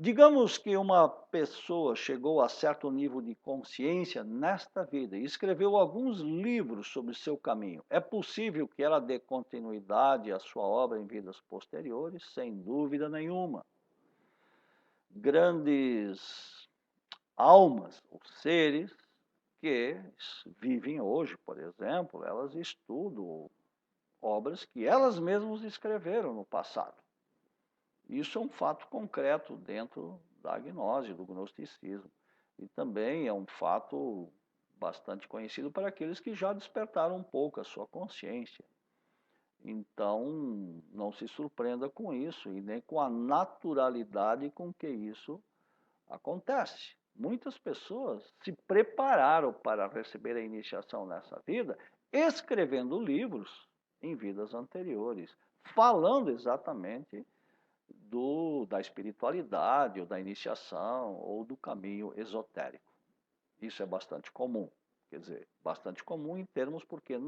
Digamos que uma pessoa chegou a certo nível de consciência nesta vida e escreveu alguns livros sobre seu caminho. É possível que ela dê continuidade à sua obra em vidas posteriores? Sem dúvida nenhuma. Grandes almas ou seres que vivem hoje, por exemplo, elas estudam obras que elas mesmas escreveram no passado. Isso é um fato concreto dentro da gnose, do gnosticismo. E também é um fato bastante conhecido para aqueles que já despertaram um pouco a sua consciência. Então, não se surpreenda com isso e nem com a naturalidade com que isso acontece. Muitas pessoas se prepararam para receber a iniciação nessa vida escrevendo livros em vidas anteriores, falando exatamente da espiritualidade, ou da iniciação, ou do caminho esotérico. Isso é bastante comum. Quer dizer, bastante comum em termos porque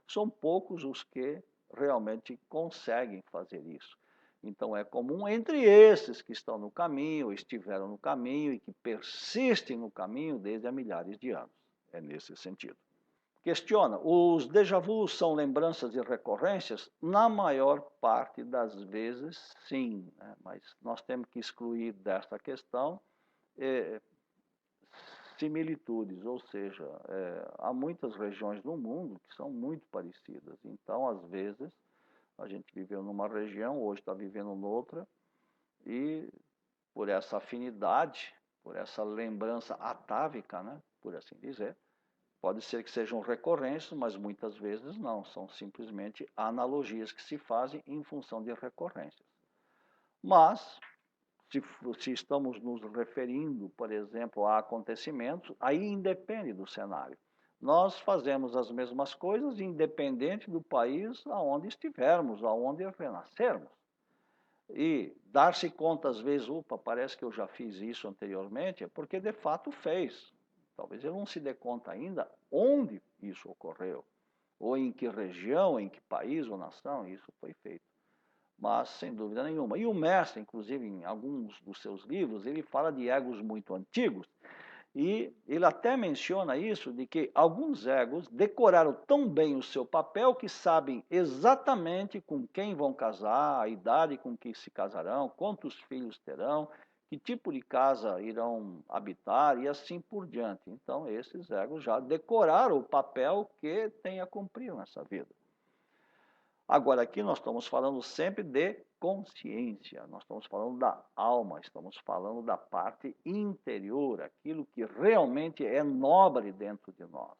são poucos os que realmente conseguem fazer isso. Então é comum entre esses que estão no caminho, estiveram no caminho e que persistem no caminho desde há milhares de anos. É nesse sentido. Questiona, os déjà vus são lembranças e recorrências? Na maior parte das vezes, sim, né? Mas nós temos que excluir desta questão eh, similitudes, ou seja, há muitas regiões do mundo que são muito parecidas. Então, às vezes, a gente viveu numa região, hoje está vivendo noutra, e por essa afinidade, por essa lembrança atávica, né, por assim dizer, pode ser que sejam recorrências, mas muitas vezes não, são simplesmente analogias que se fazem em função de recorrências. Mas, se estamos nos referindo, por exemplo, a acontecimentos, aí independe do cenário. Nós fazemos as mesmas coisas independente do país aonde estivermos, aonde renascermos. E dar-se conta, às vezes, opa, parece que eu já fiz isso anteriormente, é porque de fato fez. Talvez ele não se dê conta ainda onde isso ocorreu, ou em que região, em que país ou nação isso foi feito. Mas, sem dúvida nenhuma. E o mestre, inclusive, em alguns dos seus livros, ele fala de egos muito antigos, e ele até menciona isso, de que alguns egos decoraram tão bem o seu papel que sabem exatamente com quem vão casar, a idade com que se casarão, quantos filhos terão, que tipo de casa irão habitar e assim por diante. Então, esses egos já decoraram o papel que tem a cumprir nessa vida. Agora, aqui nós estamos falando sempre de consciência, nós estamos falando da alma, estamos falando da parte interior, aquilo que realmente é nobre dentro de nós.